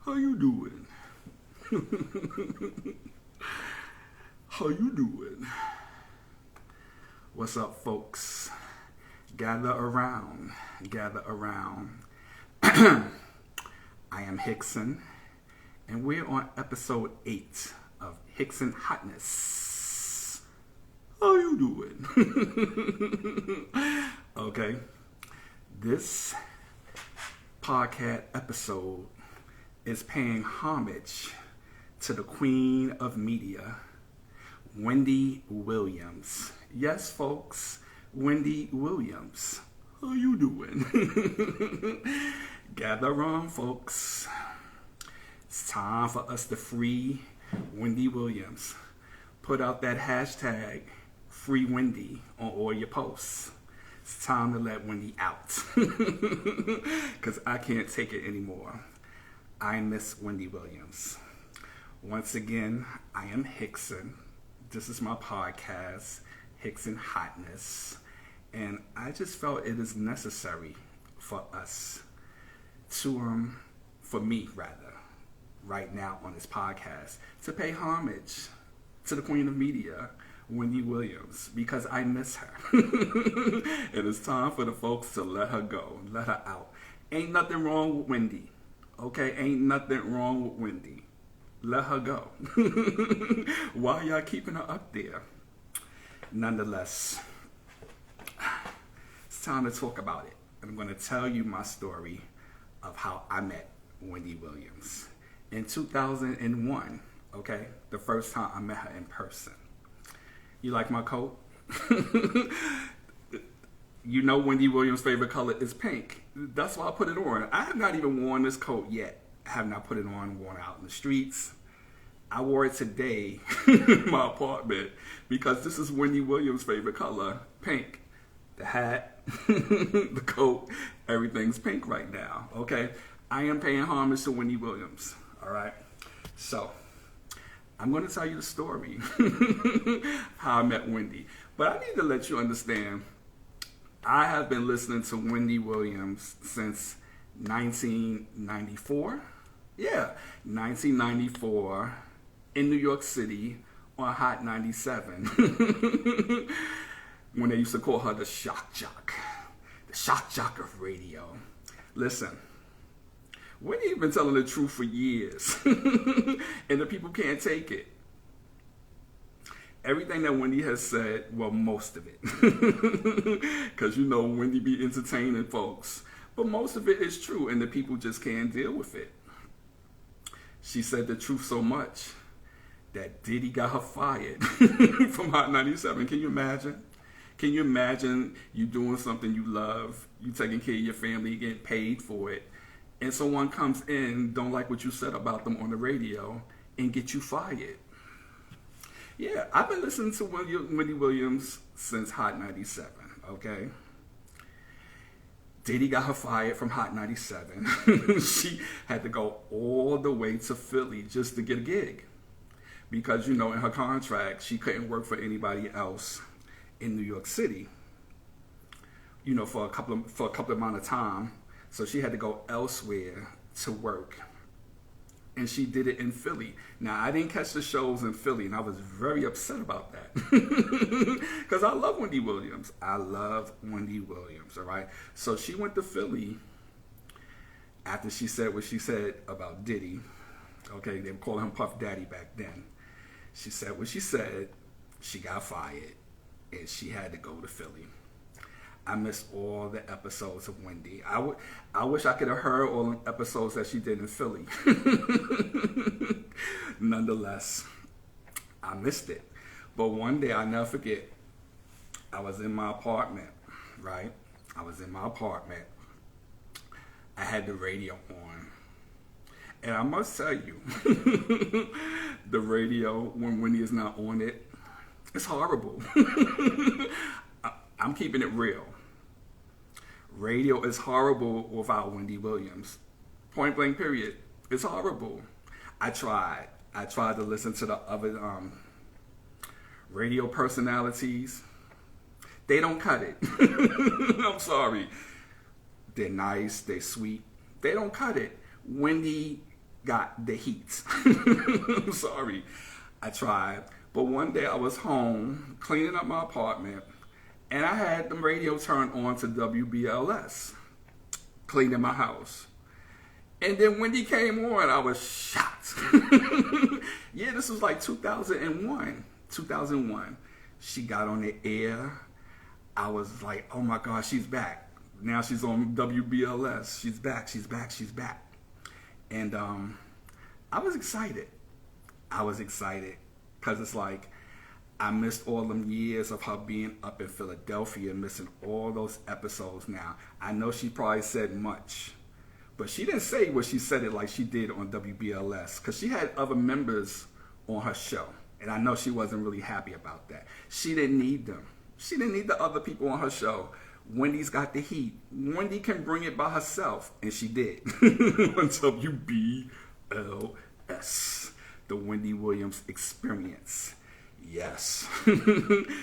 How you doing? How you doing? What's up, folks? Gather around. Gather around. I am Hickson, and we're on episode 8 of Hickson Hotness. How you doing? Okay. This podcast episode is paying homage to the queen of media, Wendy Williams. Yes, folks, Wendy Williams. How you doing? Gather around, folks. It's time for us to free Wendy Williams. Put out that hashtag, Free Wendy, on all your posts. It's time to let Wendy out. Because I can't take it anymore. I miss Wendy Williams. Once again, I am Hickson. This is my podcast, Hickson Hotness. And I just felt it is necessary for us to, for me rather, right now on this podcast, to pay homage to the queen of media, Wendy Williams, because I miss her. It is time for the folks to let her go, let her out. Ain't nothing wrong with Wendy. Okay, ain't nothing wrong with Wendy. Let her go. Why y'all keeping her up there? Nonetheless, it's time to talk about it. I'm going to tell you my story of how I met Wendy Williams. In 2001, okay, the first time I met her in person. You like my coat? You know Wendy Williams' favorite color is pink. That's why I put it on. I have not even worn this coat yet. I have not put it on, worn out in the streets. I wore it today in my apartment because this is Wendy Williams' favorite color, pink. The hat, the coat, everything's pink right now, okay? I am paying homage to Wendy Williams, all right? So, I'm going to tell you the story, how I met Wendy. But I need to let you understand, I have been listening to Wendy Williams since 1994. Yeah, 1994 in New York City on Hot 97. When they used to call her the shock jock of radio. Listen, Wendy's been telling the truth for years, and the people can't take it. Everything that Wendy has said, well, most of it, because you know Wendy be entertaining folks, but most of it is true, and the people just can't deal with it. She said the truth so much that Diddy got her fired from Hot 97. Can you imagine? Can you imagine you doing something you love, you taking care of your family, getting paid for it, and someone comes in, don't like what you said about them on the radio, and get you fired? Yeah, I've been listening to Wendy Williams since Hot 97, okay? Diddy got her fired from Hot 97. She had to go all the way to Philly just to get a gig. Because, you know, in her contract, she couldn't work for anybody else in New York City, you know, for a couple amount of time. So she had to go elsewhere to work. And she did it in Philly. Now, I didn't catch the shows in Philly, and I was very upset about that. Because I love Wendy Williams. I love Wendy Williams, all right? So she went to Philly after she said what she said about Diddy. Okay, they were calling him Puff Daddy back then. She said what she said. She got fired, and she had to go to Philly. I missed all the episodes of Wendy. I wish I could have heard all the episodes that she did in Philly. Nonetheless, I missed it. But one day, I'll never forget, I was in my apartment, right? I was in my apartment. I had the radio on. And I must tell you, the radio, when Wendy is not on it, it's horrible. I'm keeping it real. Radio is horrible without Wendy Williams. Point blank, period. It's horrible. I tried to listen to the other radio personalities. They don't cut it. I'm sorry. They're nice. They're sweet. They don't cut it. Wendy got the heat. I'm sorry. I tried. But one day I was home cleaning up my apartment and I had the radio turned on to WBLS, cleaning my house. And then Wendy came on, I was shocked. Yeah, this was like 2001. 2001. She got on the air. I was like, oh my God, she's back. Now she's on WBLS. She's back, she's back, she's back. And I was excited. I was excited because it's like I missed all them years of her being up in Philadelphia, missing all those episodes now. I know she probably said much, but she didn't say what she said it like she did on WBLS because she had other members on her show. And I know she wasn't really happy about that. She didn't need them. She didn't need the other people on her show. Wendy's got the heat. Wendy can bring it by herself. And she did. On WBLS. The Wendy Williams Experience. Yes.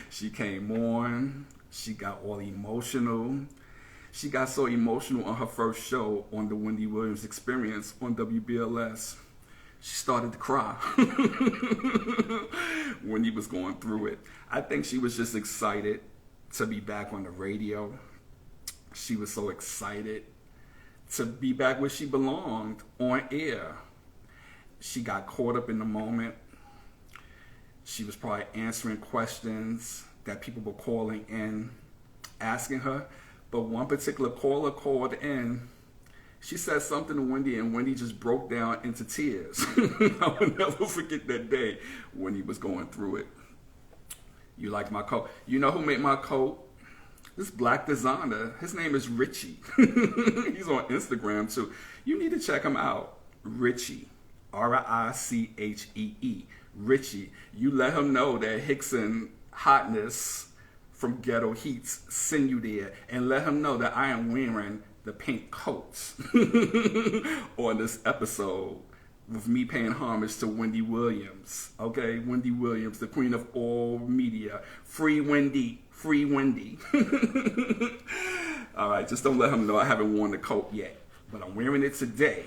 She came on. She got all emotional. She got so emotional on her first show on the Wendy Williams Experience on WBLS. She started to cry when he was going through it. I think she was just excited to be back on the radio. She was so excited to be back where she belonged, on air. She got caught up in the moment. She was probably answering questions that people were calling in, asking her. But one particular caller called in. She said something to Wendy, and Wendy just broke down into tears. I will never forget that day when he was going through it. You like my coat? You know who made my coat? This black designer. His name is Richie. He's on Instagram too. You need to check him out. Richie. Richee. Richie. You let him know that Hickson Hotness from Ghetto Heats send you there, and let him know that I am wearing the pink coats on this episode with me paying homage to Wendy Williams. Okay, Wendy Williams, the queen of all media. Free Wendy, free Wendy. All right, just don't let him know I haven't worn the coat yet, but I'm wearing it today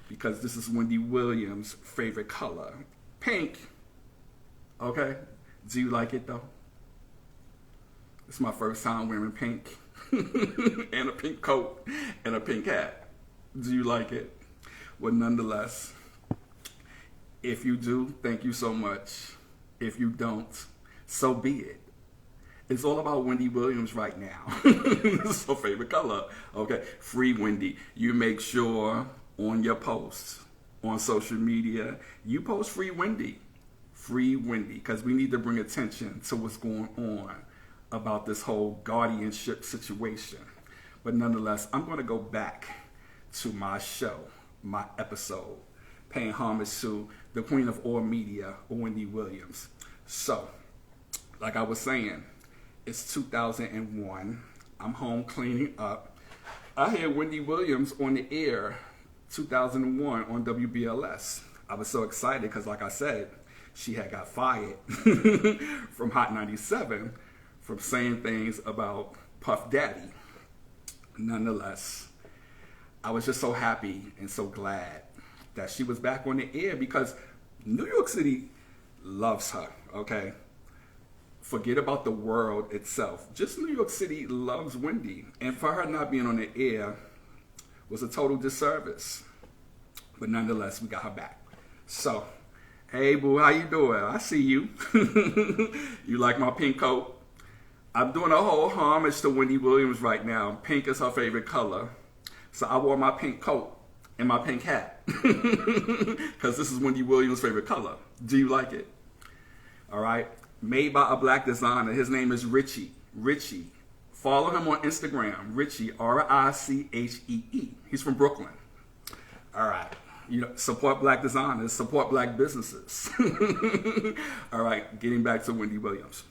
because this is Wendy Williams' favorite color, pink. Okay, do you like it though? It's my first time wearing pink. And a pink coat and a pink hat. Do you like it? Well, nonetheless, if you do, thank you so much. If you don't, so be it. It's all about Wendy Williams right now. This is her favorite color. Okay, free Wendy. You make sure on your posts on social media, you post free Wendy. Free Wendy, because we need to bring attention to what's going on about this whole guardianship situation. But nonetheless, I'm going to go back to my show, my episode, paying homage to the queen of all media, Wendy Williams. So, like I was saying, it's 2001. I'm home cleaning up. I hear Wendy Williams on the air, 2001 on WBLS. I was so excited because, like I said, she had got fired from Hot 97 from saying things about Puff Daddy. Nonetheless, I was just so happy and so glad that she was back on the air because New York City loves her, okay? Forget about the world itself. Just New York City loves Wendy. And for her not being on the air was a total disservice. But nonetheless, we got her back. So, hey boo, how you doing? I see you. You like my pink coat? I'm doing a whole homage to Wendy Williams right now. Pink is her favorite color. So I wore my pink coat and my pink hat. Because this is Wendy Williams' favorite color. Do you like it? All right. Made by a black designer. His name is Richie. Richie. Follow him on Instagram. Richie, Richee. He's from Brooklyn. All right. You know, support black designers. Support black businesses. All right. Getting back to Wendy Williams.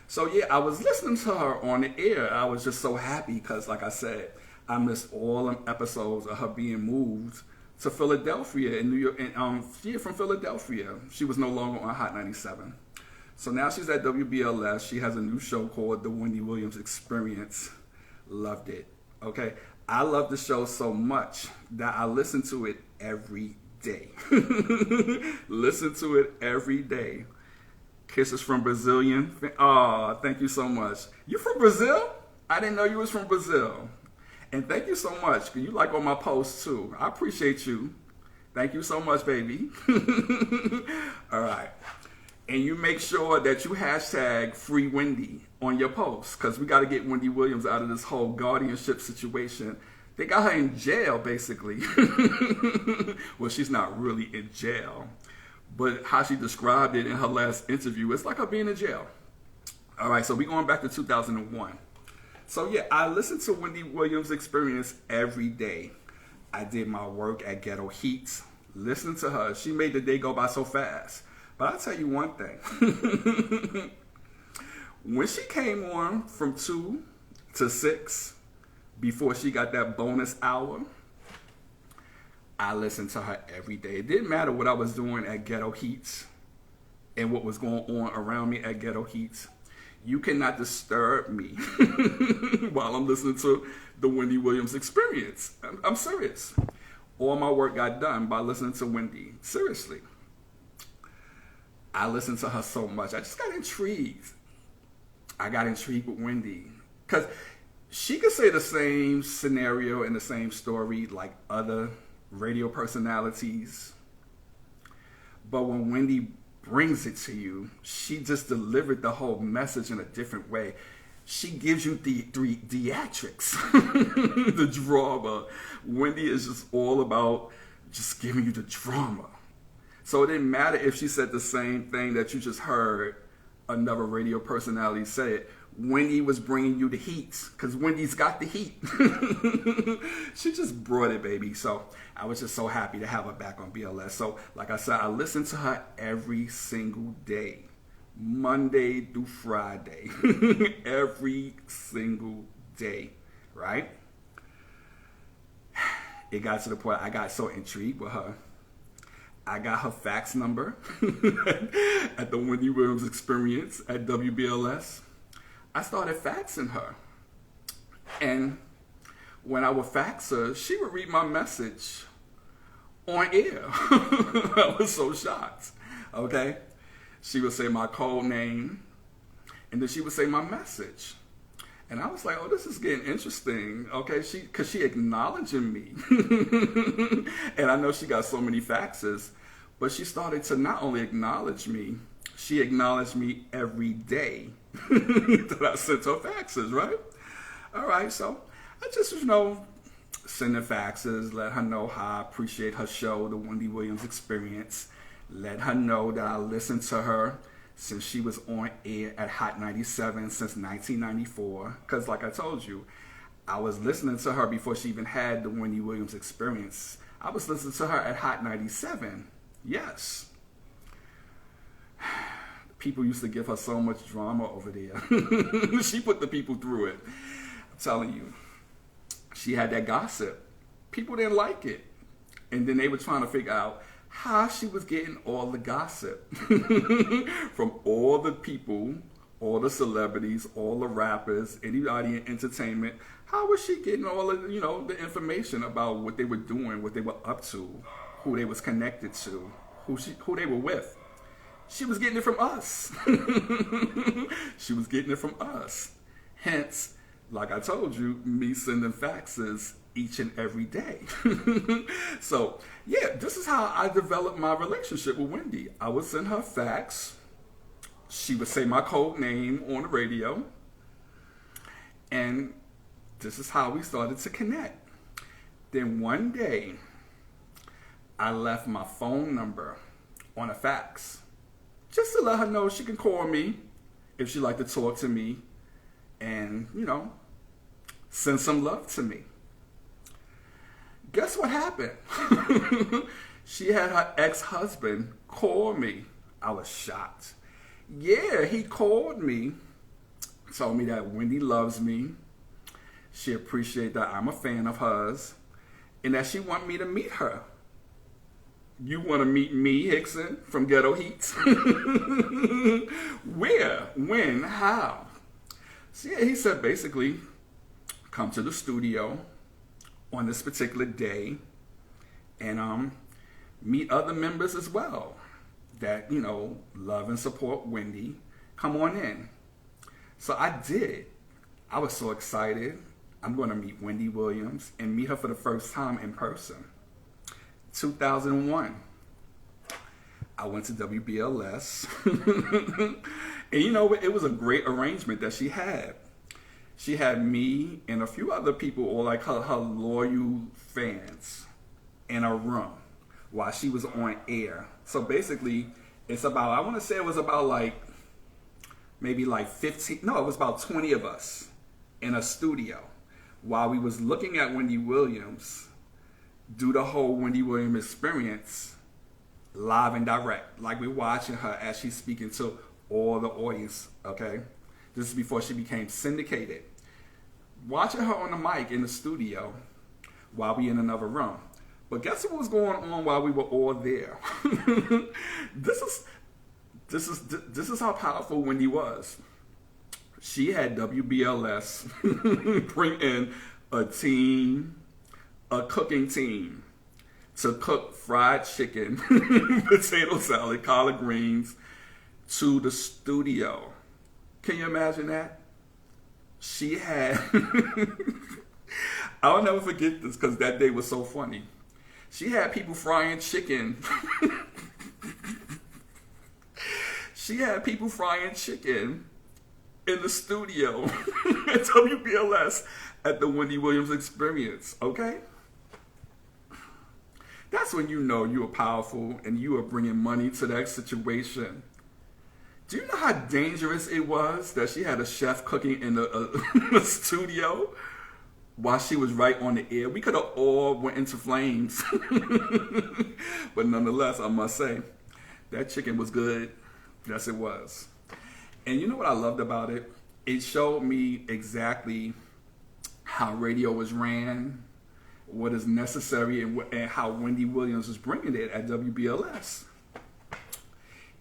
So yeah, I was listening to her on the air. I was just so happy because, like I said, I missed all them episodes of her being moved to Philadelphia in New York. And from Philadelphia, she was no longer on Hot 97. So now she's at WBLS. She has a new show called The Wendy Williams Experience. Loved it. Okay, I love the show so much that I listen to it every day. Listen to it every day. Kisses from Brazilian. Oh, thank you so much. You from Brazil? I didn't know you was from Brazil. And thank you so much. You like all my posts too. I appreciate you. Thank you so much, baby. All right. And you make sure that you hashtag Free Wendy on your posts, because we got to get Wendy Williams out of this whole guardianship situation. They got her in jail, basically. Well, she's not really in jail, but how she described it in her last interview, it's like her being in jail. All right, so we're going back to 2001. So yeah, I listened to Wendy Williams' Experience every day. I did my work at Ghetto Heat. Listening to her, she made the day go by so fast. But I'll tell you one thing. When she came on from 2 to 6, before she got that bonus hour, I listened to her every day. It didn't matter what I was doing at Ghetto Heat and what was going on around me at Ghetto Heat. You cannot disturb me while I'm listening to the Wendy Williams Experience. I'm serious. All my work got done by listening to Wendy. Seriously. I listened to her so much. I just got intrigued. I got intrigued with Wendy. Because she could say the same scenario and the same story like other radio personalities. But when Wendy brings it to you, she just delivered the whole message in a different way. She gives you the theatrics, the drama. Wendy is just all about just giving you the drama. So it didn't matter if she said the same thing that you just heard another radio personality say it. Wendy was bringing you the heat, because Wendy's got the heat. She just brought it, baby. So I was just so happy to have her back on BLS. So like I said, I listen to her every single day, Monday through Friday, every single day, right? It got to the point I got so intrigued with her. I got her fax number at the Wendy Williams Experience at WBLS. I started faxing her. And when I would fax her, she would read my message on air. I was so shocked. Okay? She would say my code name, and then she would say my message. And I was like, oh, this is getting interesting, okay? Because she acknowledging me. And I know she got so many faxes, but she started to not only acknowledge me, she acknowledged me every day that I sent her faxes, right? All right, so I just, sending faxes, let her know how I appreciate her show, the Wendy Williams Experience. Let her know that I listened to her since she was on air at Hot 97 since 1994. Because like I told you, I was listening to her before she even had the Wendy Williams Experience. I was listening to her at Hot 97. Yes. People used to give her so much drama over there. She put the people through it. I'm telling you. She had that gossip. People didn't like it. And then they were trying to figure out how she was getting all the gossip from all the people, all the celebrities, all the rappers, anybody in entertainment. How was she getting all of, the information about what they were doing, what they were up to, who they was connected to, who they were with? She was getting it from us. She was getting it from us. Hence, like I told you, me sending faxes each and every day. So, yeah, this is how I developed my relationship with Wendy. I would send her fax. She would say my code name on the radio. And this is how we started to connect. Then one day, I left my phone number on a fax, just to let her know she can call me if she'd like to talk to me and, send some love to me. Guess what happened? She had her ex-husband call me. I was shocked. Yeah, he called me, told me that Wendy loves me. She appreciates that I'm a fan of hers, and that she wants me to meet her. You want to meet me, Hickson, from Ghetto Heat? Where? When? How? So yeah, he said basically, come to the studio on this particular day and meet other members as well that, love and support Wendy. Come on in. So I did. I was so excited. I'm going to meet Wendy Williams and meet her for the first time in person. 2001. I went to WBLS. And it was a great arrangement that she had. She had me and a few other people, or like her loyal fans, in a room while she was on air. So basically, it's about, I want to say it was about maybe 15, no, it was about 20 of us in a studio while we was looking at Wendy Williams do the whole Wendy Williams experience live and direct. Like we're watching her as she's speaking to all the audience, okay? This is before she became syndicated. Watching her on the mic in the studio while we in another room. But guess what was going on while we were all there? This is how powerful Wendy was. She had WBLS bring in a cooking team, to cook fried chicken, potato salad, collard greens to the studio. Can you imagine that? She had, I'll never forget this because that day was so funny. She had people frying chicken. She had people frying chicken in the studio at WBLS at the Wendy Williams Experience, okay? That's when you know you are powerful and you are bringing money to that situation. Do you know how dangerous it was that she had a chef cooking in a studio while she was right on the air? We could have all went into flames. But nonetheless, I must say, that chicken was good. Yes, it was. And you know what I loved about it? It showed me exactly how radio was ran, what is necessary, and how Wendy Williams was bringing it at WBLS.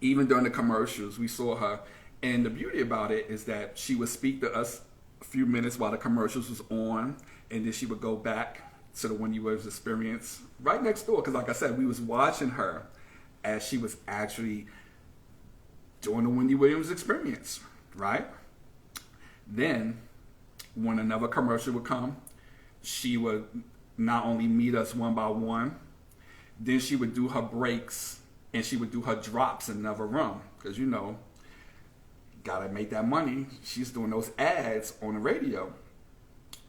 Even during the commercials, we saw her. And the beauty about it is that she would speak to us a few minutes while the commercials was on, and then she would go back to the Wendy Williams Experience right next door. Because like I said, we was watching her as she was actually doing the Wendy Williams Experience, right? Then, when another commercial would come, she would not only meet us one by one, then she would do her breaks and she would do her drops in another room. Because, gotta make that money. She's doing those ads on the radio.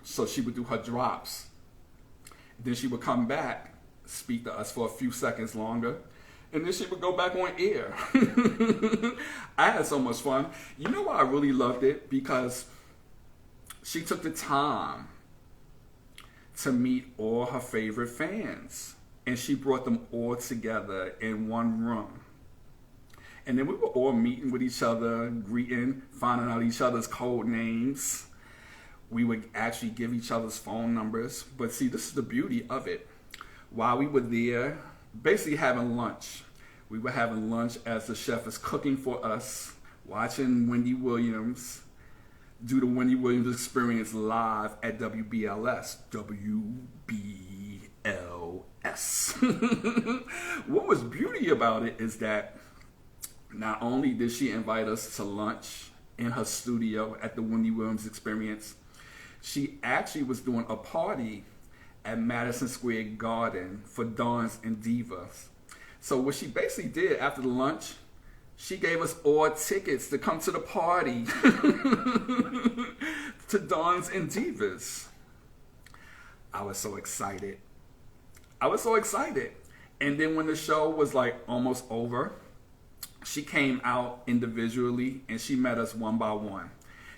So she would do her drops. Then she would come back, speak to us for a few seconds longer, and then she would go back on air. I had so much fun. You know why I really loved it? Because she took the time to meet all her favorite fans. And she brought them all together in one room. And then we were all meeting with each other, greeting, finding out each other's code names. We would actually give each other's phone numbers. But see, this is the beauty of it. While we were there, basically having lunch. We were having lunch as the chef is cooking for us, watching Wendy Williams do the Wendy Williams Experience live at WBLS. What was beauty about it is that not only did she invite us to lunch in her studio at the Wendy Williams Experience, she actually was doing a party at Madison Square Garden for Dons and Divas. So what she basically did after the lunch, she gave us all tickets to come to the party to Dons and Divas. I was so excited. And then when the show was almost over, she came out individually and she met us one by one.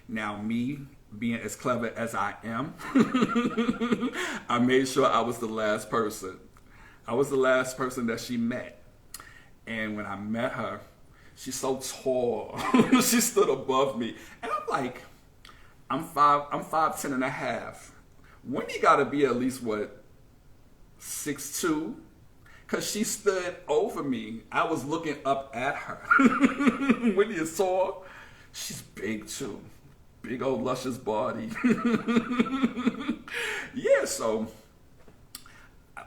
Now me, being as clever as I am, I made sure I was the last person. I was the last person that she met. And when I met her, she's so tall. She stood above me. And I'm like, I'm 5'10" and a half. Wendy gotta be at least 6'2"? Because she stood over me. I was looking up at her. Wendy is tall. She's big too. Big old luscious body. Yeah, so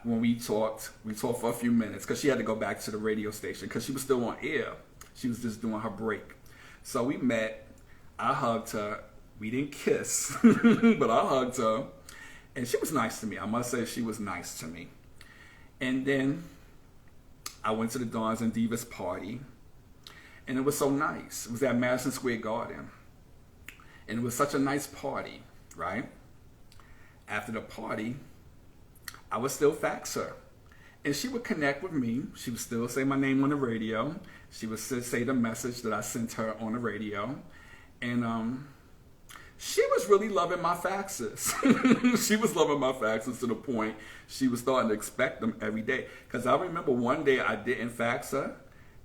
when we talked for a few minutes because she had to go back to the radio station because she was still on air. She was just doing her break. So we met. I hugged her. We didn't kiss, but I hugged her. And she was nice to me. I must say she was nice to me. And then I went to the Dons and Divas party. And it was so nice. It was at Madison Square Garden. And it was such a nice party, right? After the party, I would still fax her. And she would connect with me. She would still say my name on the radio. She would say the message that I sent her on the radio. And she was really loving my faxes. She was loving my faxes to the point she was starting to expect them every day. Because I remember one day I didn't fax her.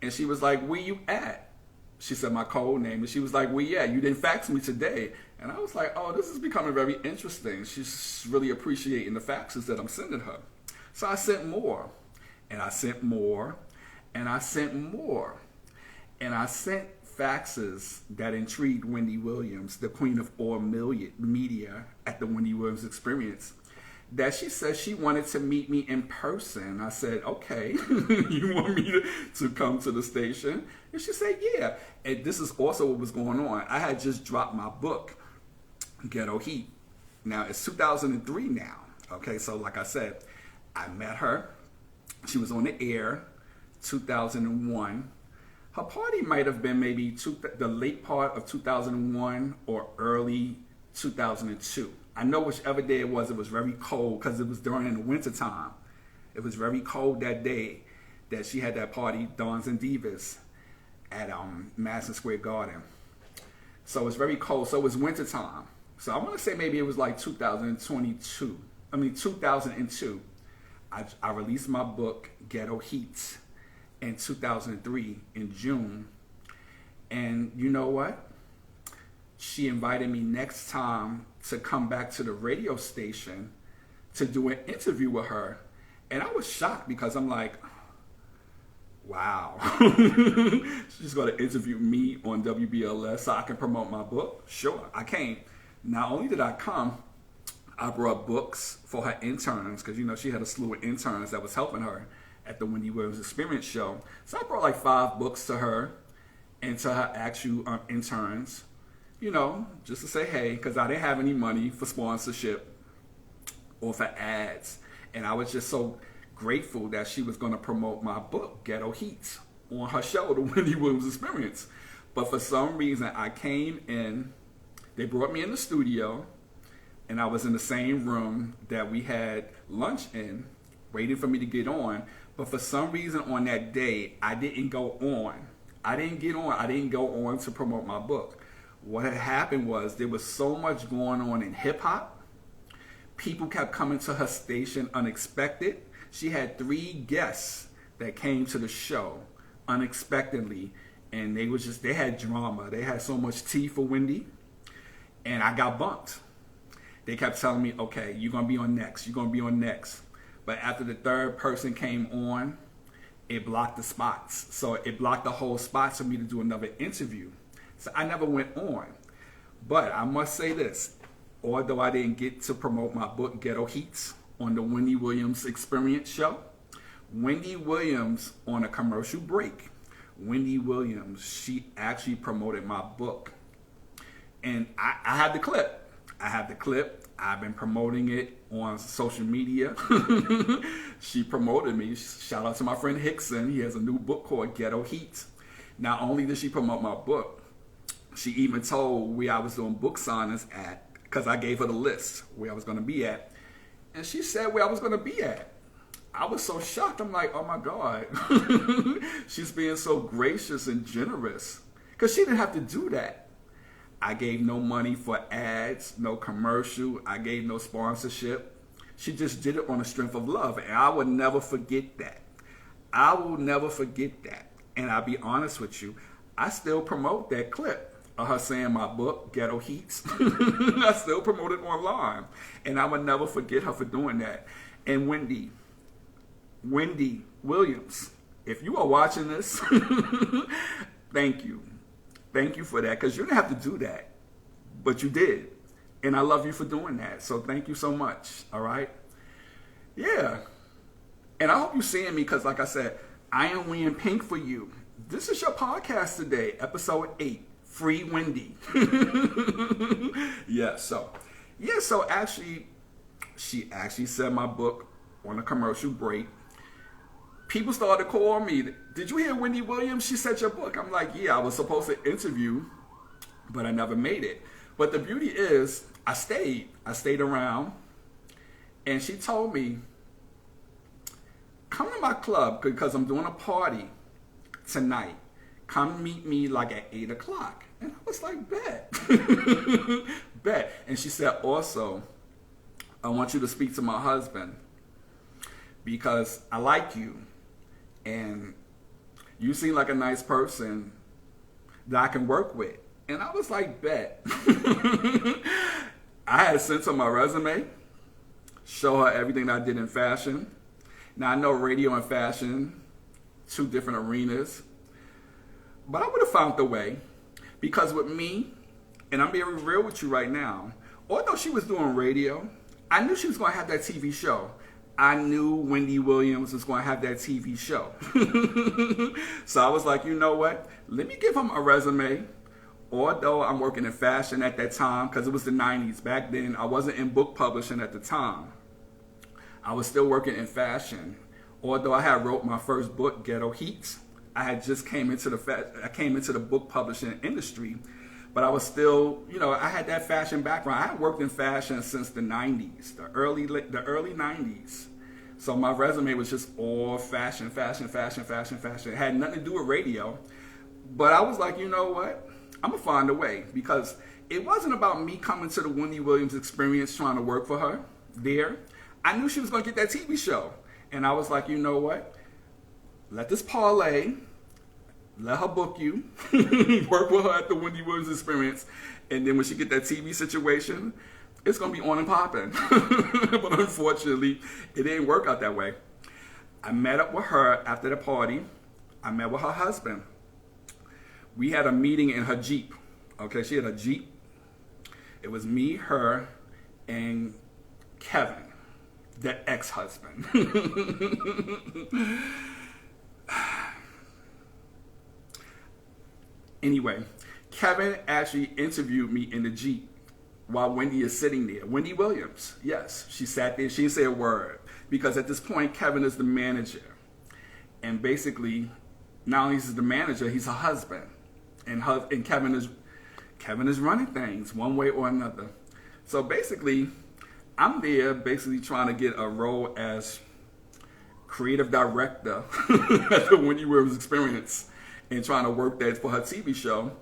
And she was like, where you at? She said my code name. And she was like, where you at? You didn't fax me today. And I was like, oh, this is becoming very interesting. She's really appreciating the faxes that I'm sending her. So I sent more. And I sent more. And I sent more. And I sent faxes that intrigued Wendy Williams, the queen of all media at the Wendy Williams Experience, that she said she wanted to meet me in person. I said, okay, you want me to come to the station? And she said, yeah. And this is also what was going on. I had just dropped my book, Ghetto Heat. Now, it's 2003 now. Okay, so like I said, I met her. She was on the air, 2001. Her party might have been maybe the late part of 2001 or early 2002. I know whichever day it was very cold because it was during the winter time. It was very cold that day that she had that party, Dons and Divas, at Madison Square Garden. So it was very cold. So it was winter time. So I want to say maybe it was like 2002. 2002. I released my book, Ghetto Heat, in 2003 in June. And you know what? She invited me next time to come back to the radio station to do an interview with her. And I was shocked because I'm like, wow. She's going to interview me on WBLS so I can promote my book? Sure, I came. Not only did I come, I brought books for her interns because, you know, she had a slew of interns that was helping her at the Wendy Williams Experience show. So I brought like 5 books to her and to her actual interns, you know, just to say hey, because I didn't have any money for sponsorship or for ads. And I was just so grateful that she was going to promote my book, Ghetto Heat, on her show, the Wendy Williams Experience. But for some reason, I came in, they brought me in the studio, and I was in the same room that we had lunch in, waiting for me to get on. But for some reason on that day, I didn't go on. I didn't get on. I didn't go on to promote my book. What had happened was there was so much going on in hip hop. People kept coming to her station unexpected. She had 3 guests that came to the show unexpectedly. And they had drama. They had so much tea for Wendy. And I got bumped. They kept telling me, okay, you're going to be on next. You're going to be on next. But after the 3rd person came on, it blocked the spots. So it blocked the whole spots for me to do another interview. So I never went on. But I must say this. Although I didn't get to promote my book, Ghetto Heats, on the Wendy Williams Experience show, Wendy Williams, on a commercial break, Wendy Williams, she actually promoted my book. And I have the clip. I've been promoting it on social media. She promoted me. Shout out to my friend Hickson. He has a new book called Ghetto Heat. Not only did she promote my book, she even told where I was doing book signings at, because I gave her the list where I was going to be at. And she said where I was going to be at. I was so shocked. I'm like, oh my God. She's being so gracious and generous. Because she didn't have to do that. I gave no money for ads, no commercial. I gave no sponsorship. She just did it on the strength of love. And I will never forget that. I will never forget that. And I'll be honest with you, I still promote that clip of her saying my book, Ghetto Heats. I still promote it online. And I will never forget her for doing that. And Wendy Williams, if you are watching this, thank you. Thank you for that, because you didn't have to do that, but you did. And I love you for doing that. So thank you so much, all right? Yeah. And I hope you're seeing me because, like I said, I am wearing pink for you. This is your podcast today, episode 8, Free Wendy. So actually, she actually said my book on a commercial break. People started calling me. Did you hear Wendy Williams? She said your book. I'm like, yeah, I was supposed to interview, but I never made it. But the beauty is, I stayed around, and she told me, come to my club because I'm doing a party tonight. Come meet me like at 8 o'clock. And I was like, bet. Bet. And she said, also, I want you to speak to my husband because I like you. And you seem like a nice person that I can work with. And I was like, bet. I had sent her my resume, show her everything that I did in fashion. Now, I know radio and fashion, 2 different arenas, but I would have found the way because with me, and I'm being real with you right now, although she was doing radio, I knew she was going to have that TV show. I knew Wendy Williams was going to have that TV show. So I was like, you know what? Let me give him a resume. Although I'm working in fashion at that time, because it was the 90s. Back then, I wasn't in book publishing at the time. I was still working in fashion. Although I had wrote my first book, Ghetto Heat, I had just came into the book publishing industry, but I was still, I had that fashion background. I had worked in fashion since the 90s, the early 90s. So my resume was just all fashion. It had nothing to do with radio, but I was like, you know what? I'm gonna find a way because it wasn't about me coming to the Wendy Williams experience trying to work for her there. I knew she was going to get that TV show. And I was like, you know what? Let this parlay. Let her book you. Work with her at the Wendy Williams experience. And then when she get that TV situation, it's going to be on and popping. But unfortunately, it didn't work out that way. I met up with her after the party. I met with her husband. We had a meeting in her Jeep. Okay, she had a Jeep. It was me, her, and Kevin. The ex-husband. Anyway, Kevin actually interviewed me in the Jeep while Wendy is sitting there. Wendy Williams, yes. She sat there. She didn't say a word. Because at this point, Kevin is the manager. And basically, not only is he the manager, he's her husband. And Kevin is running things one way or another. So basically, I'm there basically trying to get a role as creative director at the Wendy Williams experience and trying to work that for her TV show.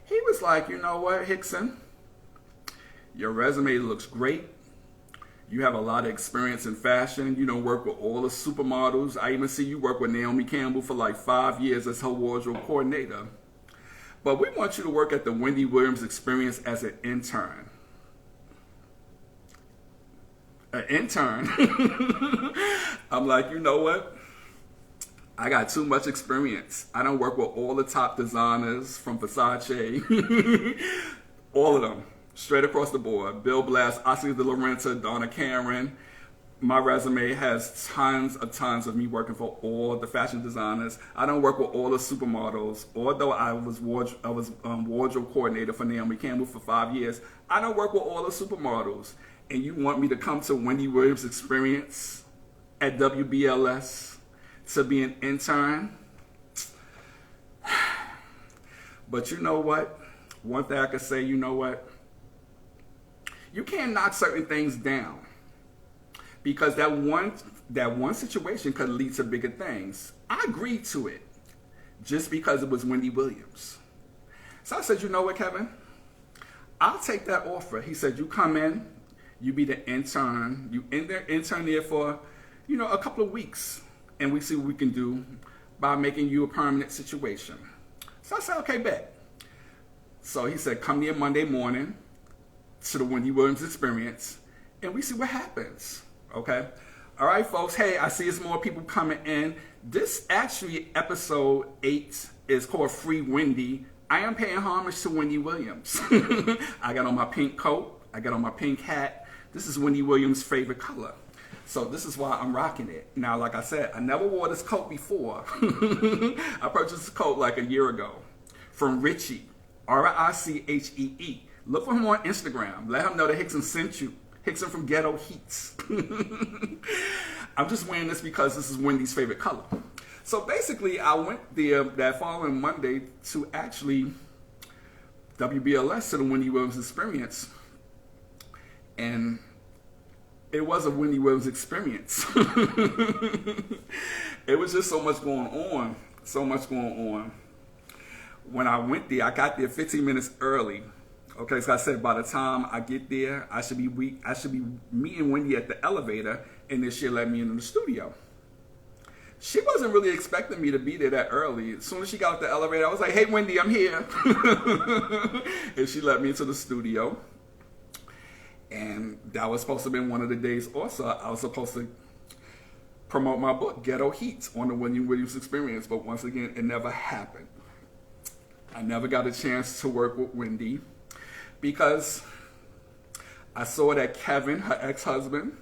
He was like, you know what, Hickson? Your resume looks great. You have a lot of experience in fashion. You don't work with all the supermodels. I even see you work with Naomi Campbell for like 5 years as her wardrobe coordinator. But we want you to work at the Wendy Williams experience as an intern. An intern. I'm like, you know what? I got too much experience. I don't work with all the top designers from Versace. All of them. Straight across the board. Bill Blass, Oscar de la Renta, Donna Karan. My resume has tons of me working for all the fashion designers. I don't work with all the supermodels. Although I was wardrobe coordinator for Naomi Campbell for 5 years, I don't work with all the supermodels. And you want me to come to Wendy Williams experience at WBLS to be an intern? But you know what? One thing I could say, you know what? You can't knock certain things down. Because that one situation could lead to bigger things. I agreed to it just because it was Wendy Williams. So I said, you know what, Kevin? I'll take that offer. He said, you come in, you be the intern. You intern there for, a couple of weeks. And we see what we can do by making you a permanent situation. So I said, okay, bet. So he said, come here Monday morning to the Wendy Williams experience, and we see what happens. Okay? All right, folks. Hey, I see there's more people coming in. This actually, episode 8 is called Free Wendy. I am paying homage to Wendy Williams. I got on my pink coat. I got on my pink hat. This is Wendy Williams' favorite color. So this is why I'm rocking it. Now, like I said, I never wore this coat before. I purchased this coat like a year ago from Richie, Richee. Look for him on Instagram. Let him know that Hickson sent you. Hickson from Ghetto Heats. I'm just wearing this because this is Wendy's favorite color. So basically, I went there that following Monday to actually WBLS to the Wendy Williams experience. And it was a Wendy Williams experience. It was just so much going on. So much going on. When I went there, I got there 15 minutes early. Okay, so I said by the time I get there, I should be meeting Wendy at the elevator, and then she'll let me into the studio. She wasn't really expecting me to be there that early. As soon as she got off the elevator, I was like, "Hey, Wendy, I'm here," and she let me into the studio. And that was supposed to have been one of the days. Also, I was supposed to promote my book, Ghetto Heat, on the Wendy Williams experience, but once again, it never happened. I never got a chance to work with Wendy because I saw that Kevin, her ex-husband,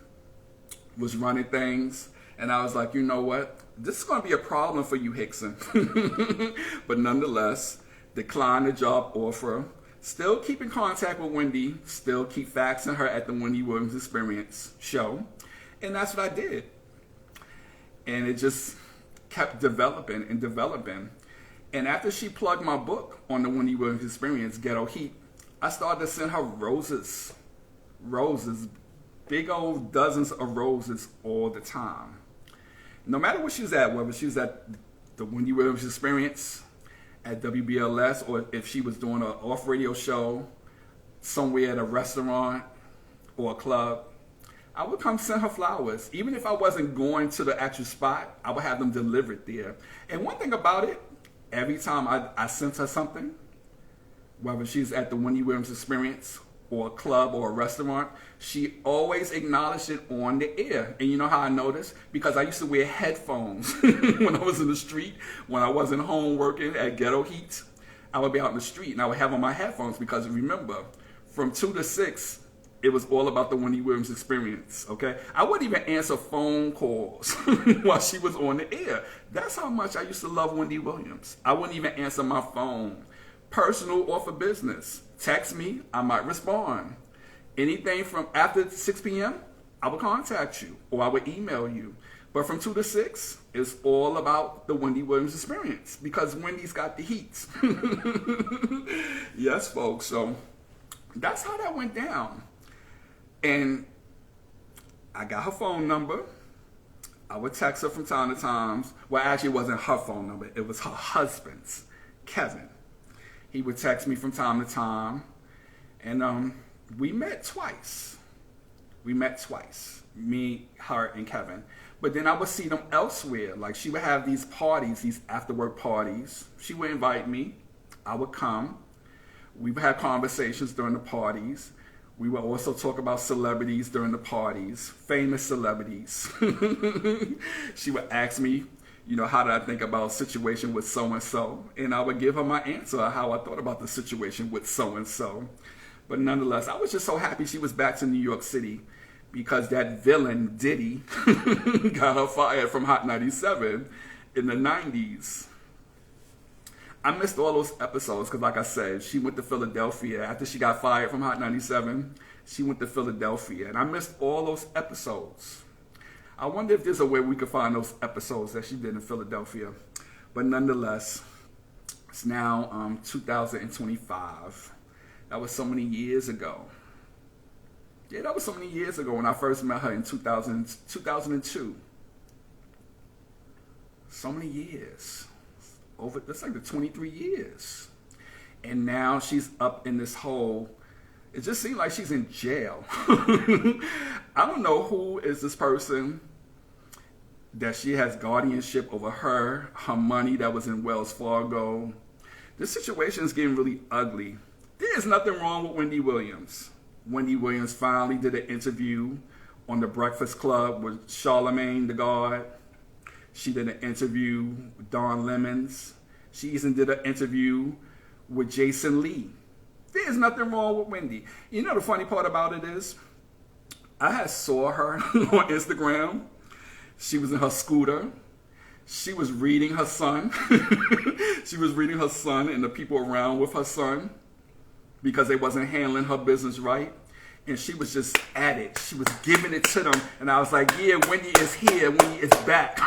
was running things, and I was like, you know what? This is going to be a problem for you, Hickson. But nonetheless, declined the job offer. Still keep in contact with Wendy. Still keep faxing her at the Wendy Williams Experience show. And that's what I did. And it just kept developing and developing. And after she plugged my book on the Wendy Williams Experience, Ghetto Heat, I started to send her roses. Roses. Big old dozens of roses all the time. No matter where she was at, whether she was at the Wendy Williams Experience, at WBLS, or if she was doing an off-radio show somewhere at a restaurant or a club, I would come send her flowers. Even if I wasn't going to the actual spot, I would have them delivered there. And one thing about it, every time I sent her something, whether she's at the Wendy Williams Experience or a club or a restaurant, she always acknowledged it on the air. And you know how I know this? Because I used to wear headphones when I was in the street. When I wasn't home working at Ghetto Heat, I would be out in the street and I would have on my headphones because remember, from 2 to 6, it was all about the Wendy Williams Experience, okay? I wouldn't even answer phone calls while she was on the air. That's how much I used to love Wendy Williams. I wouldn't even answer my phone. Personal or for business. Text me, I might respond. Anything from after 6 p.m., I would contact you or I would email you. But from 2 to 6, it's all about the Wendy Williams Experience because Wendy's got the heat. Yes, folks. So that's how that went down. And I got her phone number. I would text her from time to time. Well, actually, it wasn't her phone number. It was her husband's, Kevin. He would text me from time to time. And we met twice. Me, her, and Kevin. But then I would see them elsewhere. Like she would have these parties, these after-work parties. She would invite me. I would come. We would have conversations during the parties. We would also talk about celebrities during the parties, famous celebrities. She would ask me, you know, how did I think about a situation with so-and-so? And I would give her my answer, how I thought about the situation with so-and-so. But nonetheless, I was just so happy she was back to New York City because that villain, Diddy, got her fired from Hot 97 in the 90s. I missed all those episodes because, like I said, she went to Philadelphia. After she got fired from Hot 97, she went to Philadelphia. And I missed all those episodes. I wonder if there's a way we could find those episodes that she did in Philadelphia. But nonetheless, it's now 2025. That was so many years ago. Yeah, that was so many years ago when I first met her in 2002. So many years. That's like the 23 years. And now she's up in this hole. It just seems like she's in jail. I don't know who is this person that she has guardianship over her money that was in Wells Fargo. This situation is getting really ugly. There's nothing wrong with Wendy Williams. Wendy Williams finally did an interview on The Breakfast Club with Charlamagne the God. She did an interview with Don Lemons. She even did an interview with Jason Lee. There's nothing wrong with Wendy. You know the funny part about it is, I had saw her on Instagram. She was in her scooter. She was reading her son. She was reading her son and the people around with her son because they wasn't handling her business right. And she was just at it. She was giving it to them. And I was like, yeah, Wendy is here. Wendy is back.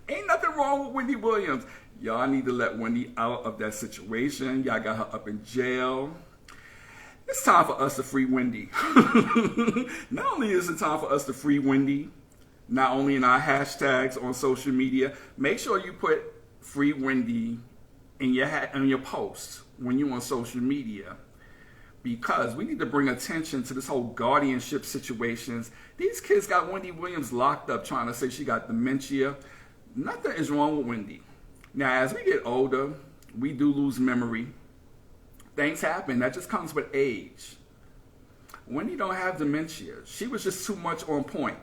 Ain't nothing wrong with Wendy Williams. Y'all need to let Wendy out of that situation. Y'all got her up in jail. It's time for us to free Wendy. Not only is it time for us to free Wendy, not only in our hashtags on social media, make sure you put free Wendy in your posts when you're on social media. Because we need to bring attention to this whole guardianship situations. These kids got Wendy Williams locked up trying to say she got dementia. Nothing is wrong with Wendy. Now, as we get older, we do lose memory. Things happen. That just comes with age. Wendy don't have dementia. She was just too much on point.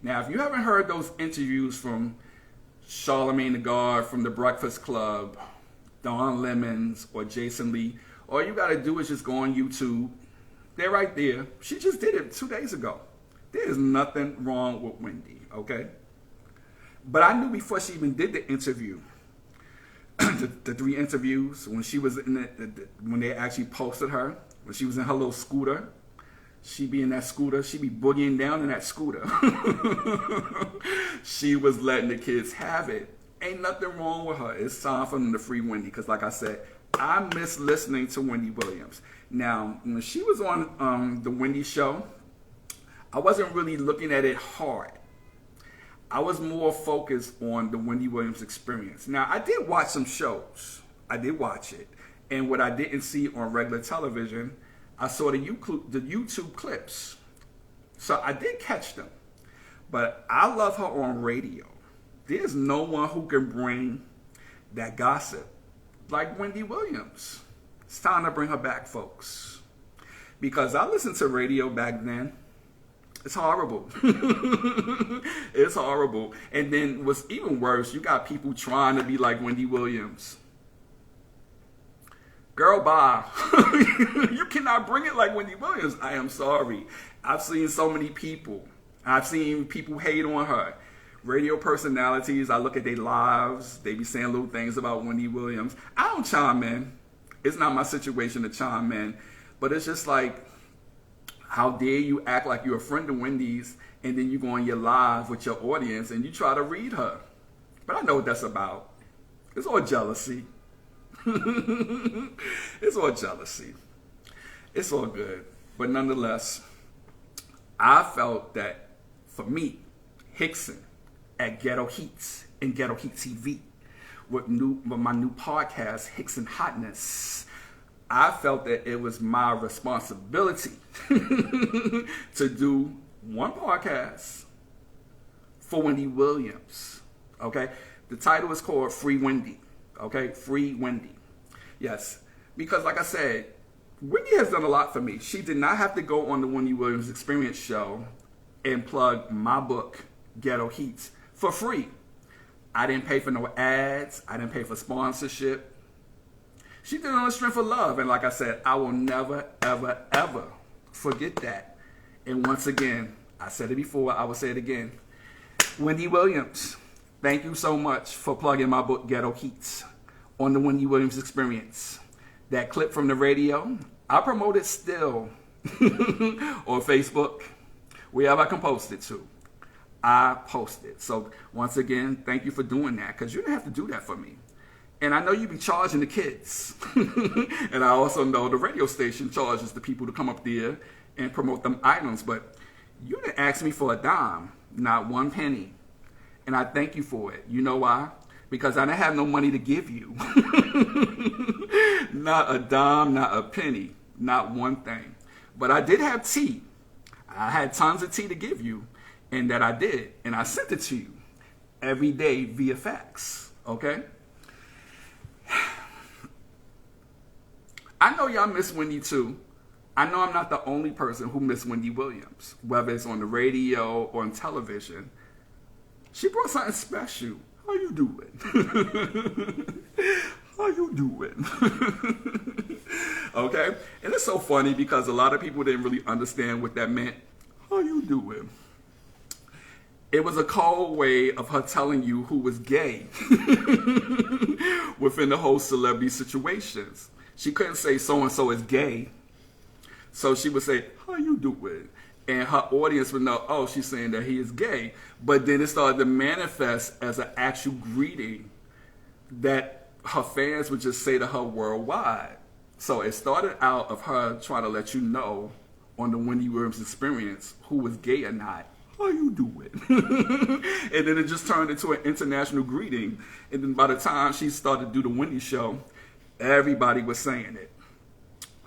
Now, if you haven't heard those interviews from Charlamagne the God from The Breakfast Club, Don Lemons, or Jason Lee, all you got to do is just go on YouTube. They're right there. She just did it 2 days ago. There is nothing wrong with Wendy, okay? But I knew before she even did the interview, the 3 interviews, when she was in when they actually posted her, when she was in her little scooter, she be in that scooter, she be boogieing down in that scooter. She was letting the kids have it. Ain't nothing wrong with her. It's time for them to free Wendy, because like I said, I miss listening to Wendy Williams. Now, when she was on the Wendy show, I wasn't really looking at it hard. I was more focused on the Wendy Williams experience. Now, I did watch some shows. I did watch it. And what I didn't see on regular television, I saw the YouTube clips. So I did catch them. But I love her on radio. There's no one who can bring that gossip like Wendy Williams. It's time to bring her back, folks. Because I listened to radio back then. It's horrible. It's horrible. And then what's even worse, you got people trying to be like Wendy Williams. Girl, bye. You cannot bring it like Wendy Williams. I am sorry. I've seen so many people. I've seen people hate on her. Radio personalities, I look at their lives. They be saying little things about Wendy Williams. I don't chime in. It's not my situation to chime in. But it's just like, how dare you act like you're a friend of Wendy's and then you go on your live with your audience and you try to read her. But I know what that's about. It's all jealousy. It's all jealousy. It's all good. But nonetheless, I felt that for me, Hickson at Ghetto Heats and Ghetto Heat TV with my new podcast, Hickson Hotness, I felt that it was my responsibility to do one podcast for Wendy Williams. Okay? The title is called Free Wendy. Okay? Free Wendy. Yes. Because like I said, Wendy has done a lot for me. She did not have to go on the Wendy Williams Experience show and plug my book, Ghetto Heats, for free. I didn't pay for no ads. I didn't pay for sponsorship. She did it on the strength of love. And like I said, I will never, ever, ever forget that. And once again, I said it before, I will say it again. Wendy Williams, thank you so much for plugging my book, Ghetto Heats, on the Wendy Williams Experience. That clip from the radio, I promote it still on Facebook, wherever I can post it to. I post it. So once again, thank you for doing that, because you didn't have to do that for me. And I know you be charging the kids. And I also know the radio station charges the people to come up there and promote them items. But you didn't ask me for a dime, not 1 penny. And I thank you for it. You know why? Because I didn't have no money to give you. Not a dime, not a penny, not one thing. But I did have tea. I had tons of tea to give you. And that I did. And I sent it to you every day via fax. Okay? I know y'all miss Wendy too. I know I'm not the only person who miss Wendy Williams, whether it's on the radio or on television. She brought something special. How you doing? How you doing? Okay? And it's so funny because a lot of people didn't really understand what that meant. how you doing? It was a cold way of her telling you who was gay within the whole celebrity situations. She couldn't say so-and-so is gay. So she would say, how you doing? And her audience would know, oh, she's saying that he is gay. But then it started to manifest as an actual greeting that her fans would just say to her worldwide. So it started out of her trying to let you know on the Wendy Williams Experience who was gay or not. How you doing? And then it just turned into an international greeting. And then by the time she started to do the Wendy show, everybody was saying it.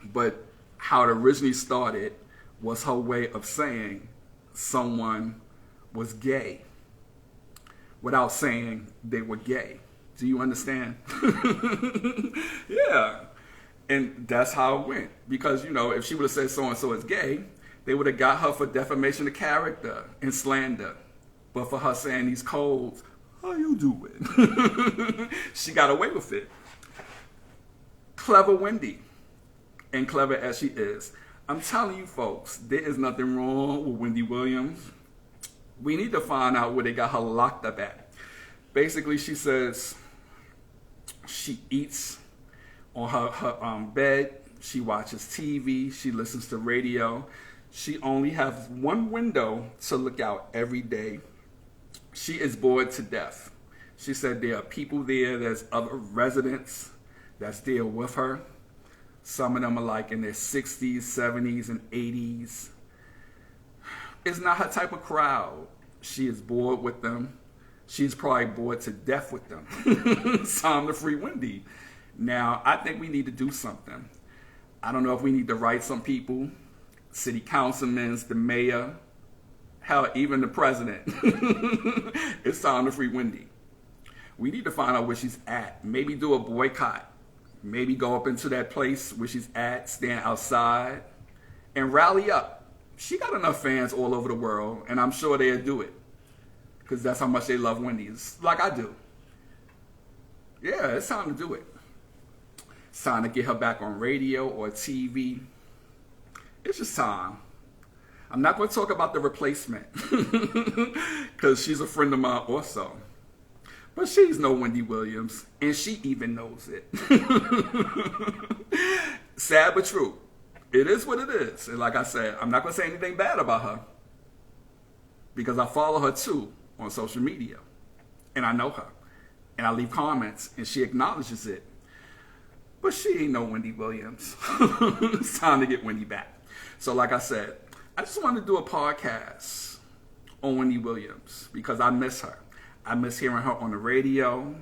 But how it originally started was her way of saying someone was gay without saying they were gay. Do you understand? Yeah. And that's how it went. Because, you know, if she would have said so-and-so is gay, they would have got her for defamation of character and slander. But for her saying these codes, how you doing? She got away with it. Clever Wendy. And clever as she is. I'm telling you folks, there is nothing wrong with Wendy Williams. We need to find out where they got her locked up at. Basically, she says she eats on her bed. She watches TV. She listens to radio. She only has one window to look out every day. She is bored to death. She said there are people there, there's other residents that's there with her. Some of them are like in their 60s, 70s, and 80s. It's not her type of crowd. She is bored with them. She's probably bored to death with them. It's time to free Wendy. Now, I think we need to do something. I don't know if we need to write some people, city councilmen, the mayor, hell, even the president. It's time to free Wendy. We need to find out where she's at. Maybe do a boycott. Maybe go up into that place where she's at, stand outside, and rally up. She got enough fans all over the world, and I'm sure they'll do it. Because that's how much they love Wendy. It's like I do. Yeah, it's time to do it. It's time to get her back on radio or TV. It's just time. I'm not going to talk about the replacement. Because she's a friend of mine also. But she's no Wendy Williams, and she even knows it. Sad but true. It is what it is. And like I said, I'm not going to say anything bad about her. Because I follow her too on social media. And I know her. And I leave comments, and she acknowledges it. But she ain't no Wendy Williams. It's time to get Wendy back. So like I said, I just wanted to do a podcast on Wendy Williams because I miss her. I miss hearing her on the radio.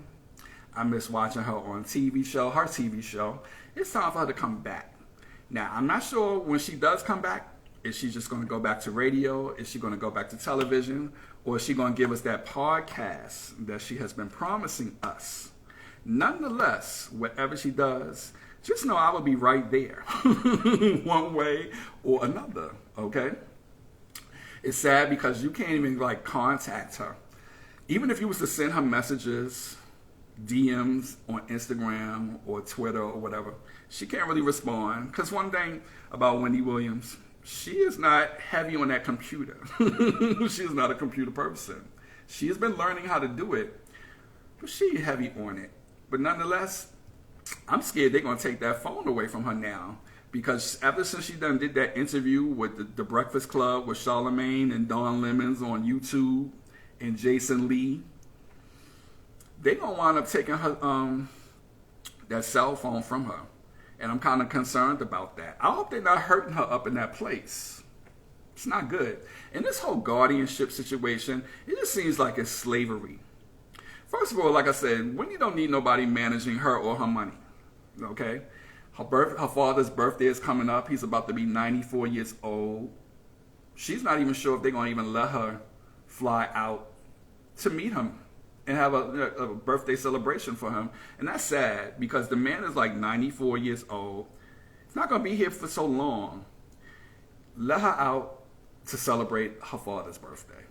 I miss watching her on her TV show. It's time for her to come back. Now, I'm not sure when she does come back, is she just going to go back to radio? Is she going to go back to television? Or is she going to give us that podcast that she has been promising us? Nonetheless, whatever she does, just know I will be right there one way or another, okay? It's sad because you can't even contact her. Even if you was to send her messages, DMs on Instagram or Twitter or whatever, she can't really respond. Because one thing about Wendy Williams, she is not heavy on that computer. She is not a computer person. She has been learning how to do it, but she ain't heavy on it. But nonetheless, I'm scared they're going to take that phone away from her now. Because ever since she did that interview with the Breakfast Club with Charlamagne and Don Lemons on YouTube, and Jason Lee, they're going to wind up taking her that cell phone from her. And I'm kind of concerned about that. I hope they're not hurting her up in that place. It's not good. And this whole guardianship situation, it just seems like it's slavery. First of all, like I said, Wendy don't need nobody managing her or her money. Okay? Her father's birthday is coming up. He's about to be 94 years old. She's not even sure if they're going to even let her fly out to meet him and have a birthday celebration for him. And that's sad because the man is like 94 years old. He's not going to be here for so long. Let her out to celebrate her father's birthday.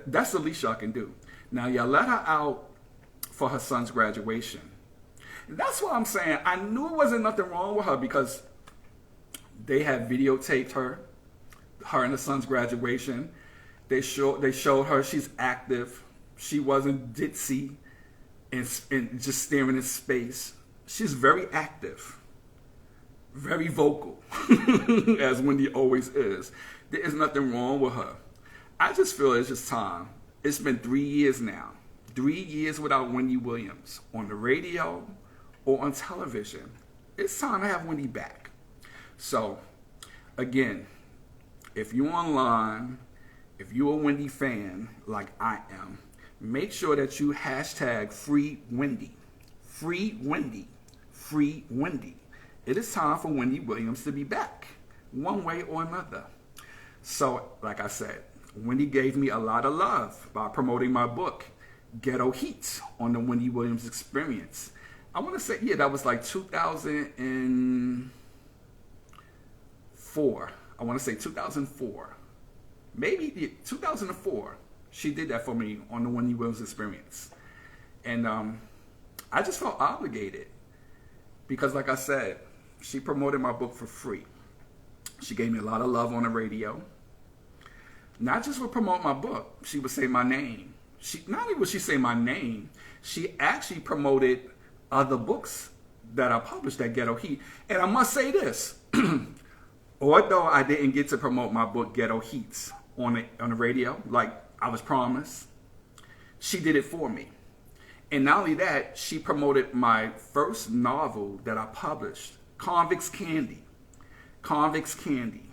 That's the least y'all can do. Now, y'all let her out for her son's graduation. And that's what I'm saying. I knew it wasn't nothing wrong with her because they had videotaped her her and her son's graduation. They showed her she's active. She wasn't ditzy and just staring in space. She's very active, very vocal, as Wendy always is. There is nothing wrong with her. I just feel it's just time. It's been 3 years now. 3 years without Wendy Williams on the radio or on television. It's time to have Wendy back. So, again, if you're online, if you're a Wendy fan like I am, make sure that you hashtag free Wendy. Free Wendy. Free Wendy. It is time for Wendy Williams to be back, one way or another. So, like I said, Wendy gave me a lot of love by promoting my book, Ghetto Heat, on the Wendy Williams Experience. I want to say, yeah, that was like 2004. I want to say 2004. Maybe 2004. She did that for me on the Wendy Williams Experience. And I just felt obligated because, like I said, she promoted my book for free. She gave me a lot of love on the radio. Not just would promote my book, she would say my name. Not only would she say my name, she actually promoted other books that I published at Ghetto Heat. And I must say this, although I didn't get to promote my book Ghetto Heats on the radio like I was promised, she did it for me. And not only that, she promoted my first novel that I published, Convicts Candy. Convicts Candy.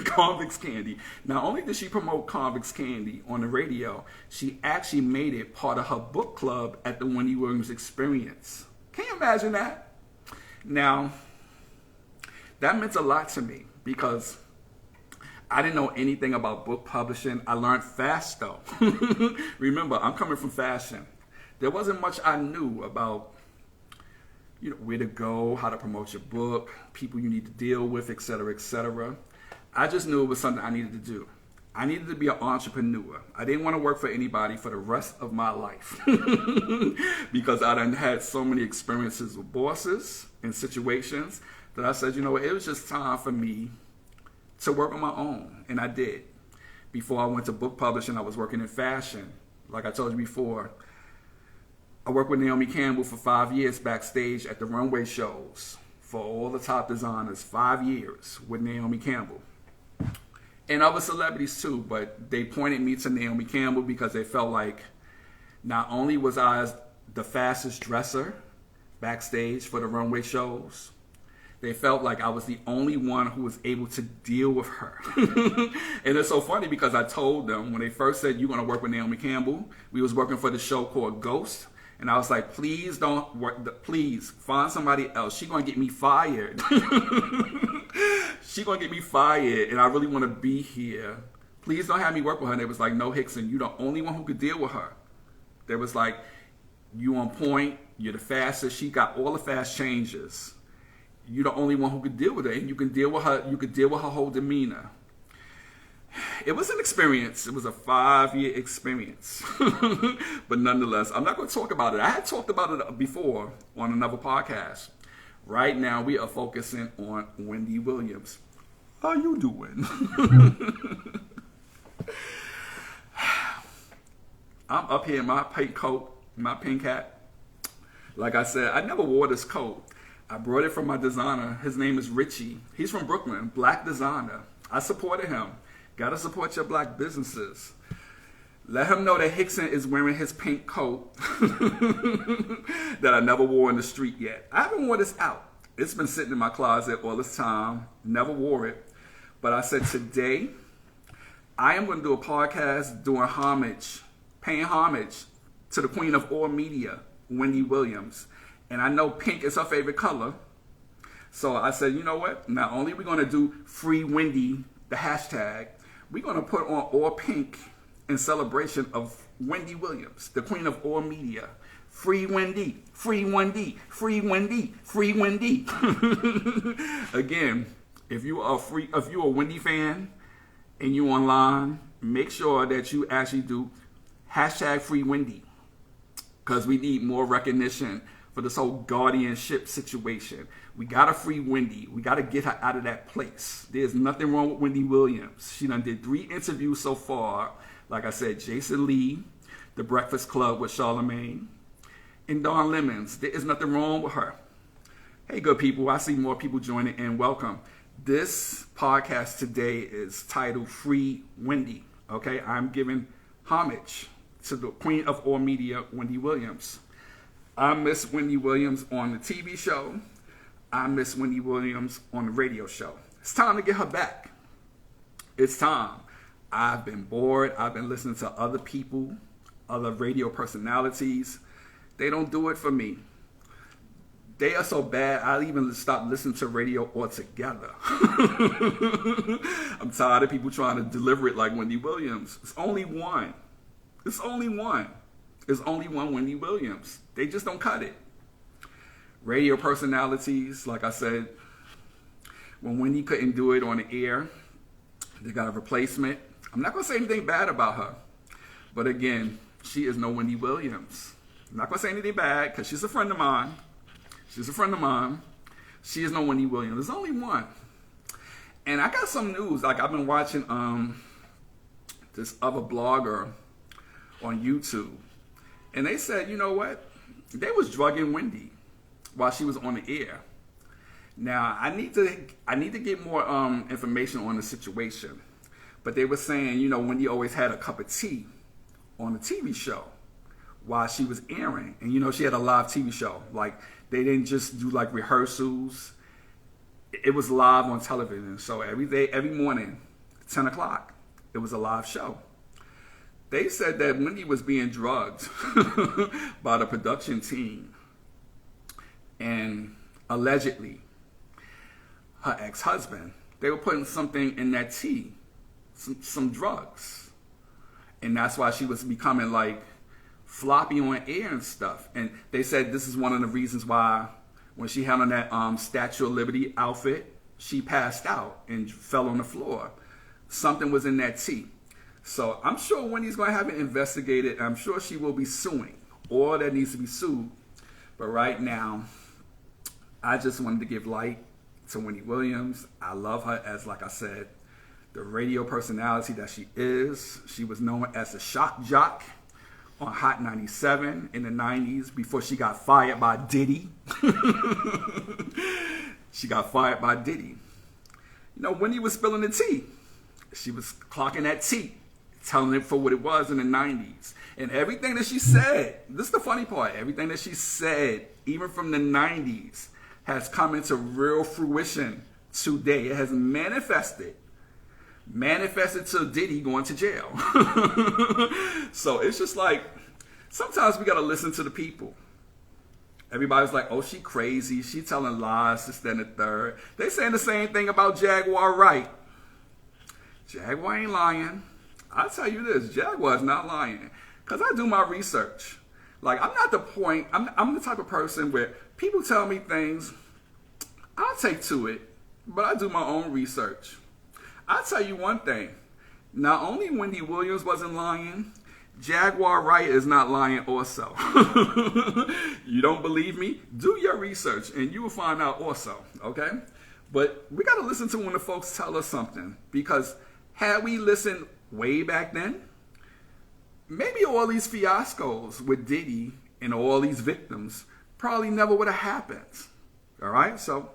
Convicts Candy. Not only did she promote Convicts Candy on the radio, she actually made it part of her book club at the Wendy Williams Experience. Can you imagine that? Now, that meant a lot to me because I didn't know anything about book publishing. I learned fast though. Remember, I'm coming from fashion. There wasn't much I knew about where to go, how to promote your book, people you need to deal with, etc., etc. I just knew it was something I needed to do. I needed to be an entrepreneur. I didn't want to work for anybody for the rest of my life because I done had so many experiences with bosses and situations that I said, it was just time for me to work on my own, and I did. Before I went to book publishing, I was working in fashion. Like I told you before, I worked with Naomi Campbell for 5 years backstage at the runway shows for all the top designers. 5 years with Naomi Campbell. And other celebrities too, but they pointed me to Naomi Campbell because they felt like not only was I the fastest dresser backstage for the runway shows, they felt like I was the only one who was able to deal with her. And it's so funny because I told them when they first said, you're going to work with Naomi Campbell, we was working for the show called Ghost. And I was like, please don't work, please find somebody else. She's going to get me fired. She's going to get me fired. And I really want to be here. Please don't have me work with her. And they was like, no, Hickson, you're the only one who could deal with her. They was like, you on point. You're the fastest. She got all the fast changes. You're the only one who could deal with her. And you can deal with her. You could deal with her whole demeanor. It was an experience. It was a 5-year experience. But nonetheless, I'm not going to talk about it. I had talked about it before on another podcast. Right now, we are focusing on Wendy Williams. How you doing? I'm up here in my pink coat, my pink hat. Like I said, I never wore this coat. I brought it from my designer. His name is Richie. He's from Brooklyn, black designer. I supported him. Gotta support your black businesses. Let him know that Hickson is wearing his pink coat that I never wore in the street yet. I haven't worn this out. It's been sitting in my closet all this time. Never wore it. But I said today, I am going to do a podcast doing homage, paying homage to the queen of all media, Wendy Williams. And I know pink is her favorite color. So I said, you know what? Not only are we going to do Free Wendy, the hashtag, we're going to put on all pink in celebration of Wendy Williams, the queen of all media. Free Wendy, free Wendy, free Wendy, free Wendy. Again, if you are a Wendy fan and you online, make sure that you actually do hashtag Free Wendy because we need more recognition for this whole guardianship situation. We got to free Wendy. We got to get her out of that place. There's nothing wrong with Wendy Williams. She done did 3 interviews so far. Like I said, Jason Lee, The Breakfast Club with Charlamagne, and Don Lemons. There is nothing wrong with her. Hey, good people. I see more people joining in. Welcome. This podcast today is titled Free Wendy. Okay, I'm giving homage to the queen of all media, Wendy Williams. I miss Wendy Williams on the TV show. I miss Wendy Williams on the radio show. It's time to get her back. It's time. I've been bored. I've been listening to other people, other radio personalities. They don't do it for me. They are so bad, I even stopped listening to radio altogether. I'm tired of people trying to deliver it like Wendy Williams. It's only one. It's only one. There's only one Wendy Williams. They just don't cut it. Radio personalities, like I said, when Wendy couldn't do it on the air, they got a replacement. I'm not going to say anything bad about her. But again, she is no Wendy Williams. I'm not going to say anything bad because she's a friend of mine. She's a friend of mine. She is no Wendy Williams. There's only one. And I got some news. Like I've been watching this other blogger on YouTube. And they said, you know what? They was drugging Wendy while she was on the air. Now, I need to get more information on the situation. But they were saying, you know, Wendy always had a cup of tea on the TV show while she was airing. And, you know, she had a live TV show. Like, they didn't just do, like, rehearsals. It was live on television. So every day, every morning, 10 o'clock, it was a live show. They said that Wendy was being drugged by the production team. And allegedly, her ex-husband, they were putting something in that tea, some drugs. And that's why she was becoming like floppy on air and stuff. And they said this is one of the reasons why when she had on that Statue of Liberty outfit, she passed out and fell on the floor. Something was in that tea. So I'm sure Wendy's going to have it investigated. I'm sure she will be suing all that needs to be sued. But right now, I just wanted to give light to Wendy Williams. I love her as, like I said, the radio personality that she is. She was known as the shock jock on Hot 97 in the 90s before she got fired by Diddy. She got fired by Diddy. You know, Wendy was spilling the tea. She was clocking that tea, telling it for what it was in the 90s. And everything that she said, this is the funny part, everything that she said, even from the 90s, has come into real fruition today. It has manifested to Diddy going to jail. So it's just like, sometimes we got to listen to the people. Everybody's like, oh, she crazy. She telling lies, this, that, and the third. They saying the same thing about Jaguar Wright. Jaguar ain't lying. I'll tell you this, Jaguar's not lying. Because I do my research. Like, I'm the type of person where people tell me things, I'll take to it, but I do my own research. I'll tell you one thing. Not only Wendy Williams wasn't lying, Jaguar Wright is not lying also. You don't believe me? Do your research and you will find out also, okay? But we got to listen to when the folks tell us something. Because had we listened way back then, maybe all these fiascos with Diddy and all these victims probably never would have happened. All right? So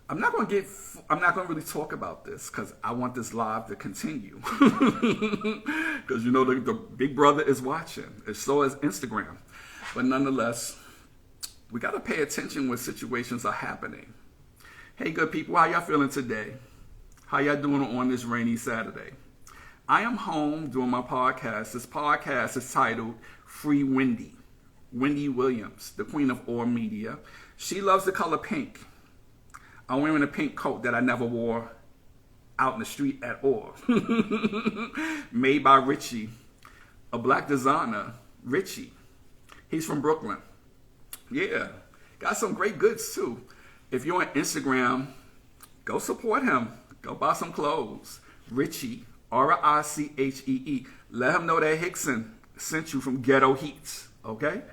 I'm not going to really talk about this because I want this live to continue. Because you know the big brother is watching. And so is Instagram. But nonetheless, we got to pay attention when situations are happening. Hey, good people, how y'all feeling today? How y'all doing on this rainy Saturday? I am home doing my podcast. This podcast is titled Free Wendy. Wendy Williams, the queen of all media. She loves the color pink. I'm wearing a pink coat that I never wore out in the street at all. Made by Richie, a black designer, Richie. He's from Brooklyn. Yeah, got some great goods too. If you're on Instagram, go support him. Go buy some clothes. Richie, Richee. Let him know that Hickson sent you from Ghetto Heats, okay?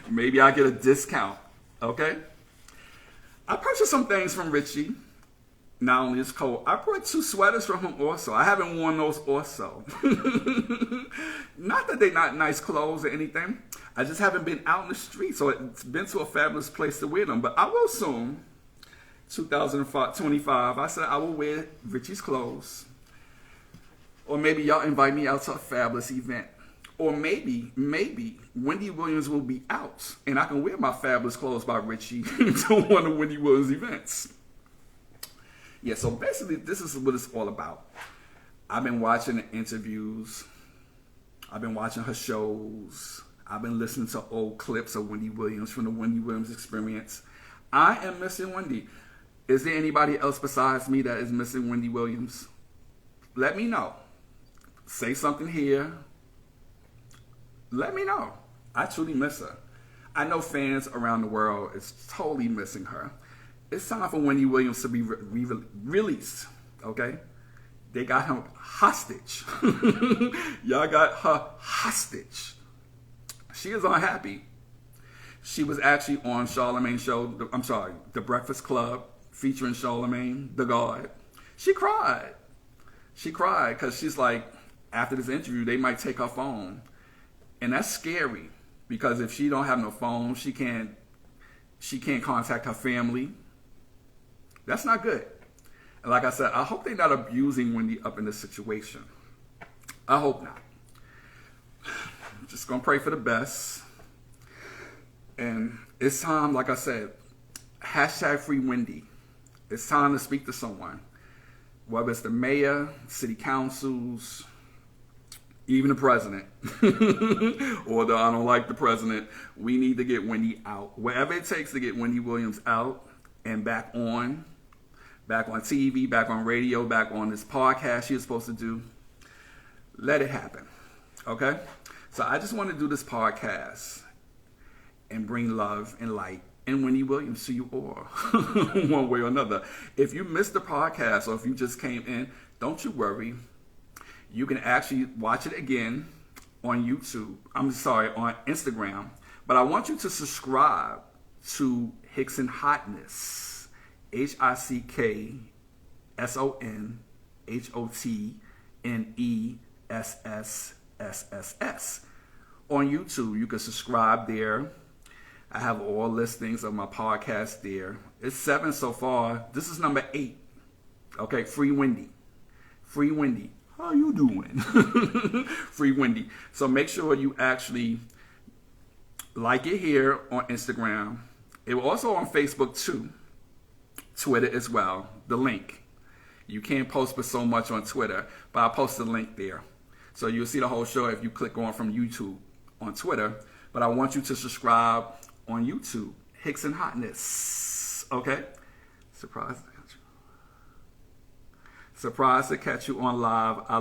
Maybe I get a discount. Okay? I purchased some things from Richie. Not only is cold, I brought 2 sweaters from him also. I haven't worn those also. Not that they're not nice clothes or anything. I just haven't been out in the street, so it's been to a fabulous place to wear them. But I will soon, 2025, I said I will wear Richie's clothes. Or maybe y'all invite me out to a fabulous event. Or maybe Wendy Williams will be out and I can wear my fabulous clothes by Richie to one of Wendy Williams' events. Yeah, so basically this is what it's all about. I've been watching the interviews. I've been watching her shows. I've been listening to old clips of Wendy Williams from the Wendy Williams experience. I am missing Wendy. Is there anybody else besides me that is missing Wendy Williams? Let me know. Say something here. Let me know. I truly miss her. I know fans around the world is totally missing her. It's time for Wendy Williams to be released, okay? They got him hostage. Y'all got her hostage. She is unhappy. She was actually on Charlamagne's show, The Breakfast Club, featuring Charlamagne, the God. She cried. She cried because she's like, after this interview, they might take her phone. And that's scary because if she don't have no phone, she can't contact her family. That's not good. And like I said, I hope they're not abusing Wendy up in this situation. I hope not. I'm just going to pray for the best. And it's time, like I said, #FreeWendy. It's time to speak to someone. Whether it's the mayor, city councils, even the president, or the I don't like the president, we need to get Wendy out. Whatever it takes to get Wendy Williams out and back on TV, back on radio, back on this podcast she was supposed to do. Let it happen, okay? So I just want to do this podcast and bring love and light and Wendy Williams to you all, one way or another. If you missed the podcast or if you just came in, don't you worry. You can actually watch it again on YouTube. On Instagram. But I want you to subscribe to Hickson Hotness. HICKSONHOTNESSSSS. On YouTube, you can subscribe there. I have all listings of my podcast there. It's 7 so far. This is number 8. Okay, Free Wendy. Free Wendy. How you doing? Free Wendy. So make sure you actually like it here on Instagram. It will also on Facebook too. Twitter as well. The link. You can't post but so much on Twitter, but I'll post the link there. So you'll see the whole show if you click on from YouTube on Twitter. But I want you to subscribe on YouTube. Hickson Hotness. Okay? Surprise to catch you on live. I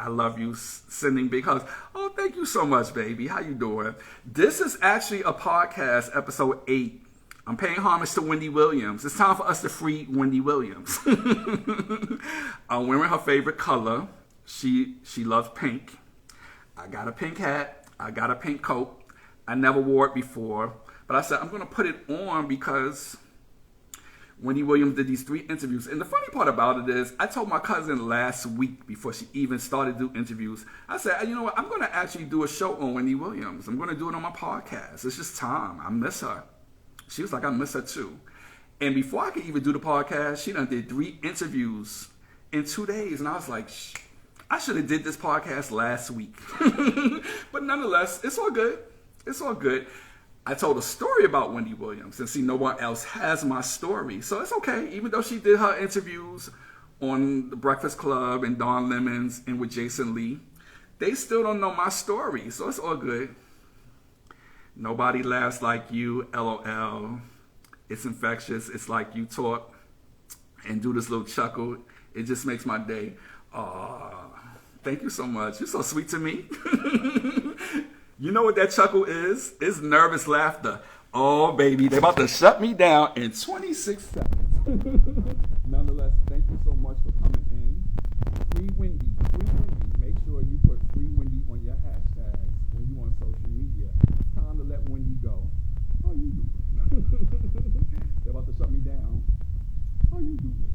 love you sending big hugs. Oh, thank you so much, baby. How you doing? This is actually a podcast, episode 8. I'm paying homage to Wendy Williams. It's time for us to free Wendy Williams. I'm wearing her favorite color. She loves pink. I got a pink hat. I got a pink coat. I never wore it before. But I said, I'm going to put it on because Wendy Williams did these 3 interviews. And the funny part about it is, I told my cousin last week before she even started to do interviews, I said, you know what, I'm going to actually do a show on Wendy Williams. I'm going to do it on my podcast. It's just time. I miss her. She was like, I miss her too. And before I could even do the podcast, she done did 3 interviews in 2 days. And I was like, I should have did this podcast last week. But nonetheless, it's all good. It's all good. I told a story about Wendy Williams, and see, no one else has my story. So it's okay. Even though she did her interviews on The Breakfast Club and Don Lemons and with Jason Lee, they still don't know my story. So it's all good. Nobody laughs like you, LOL. It's infectious. It's like you talk and do this little chuckle. It just makes my day. Thank you so much. You're so sweet to me. You know what that chuckle is? It's nervous laughter. Oh, baby, they're about to shut me down in 26 seconds. Nonetheless, thank you so much for coming in. Free Wendy. Free Wendy. Make sure you put Free Wendy on your hashtags when you on social media. now. How you doing?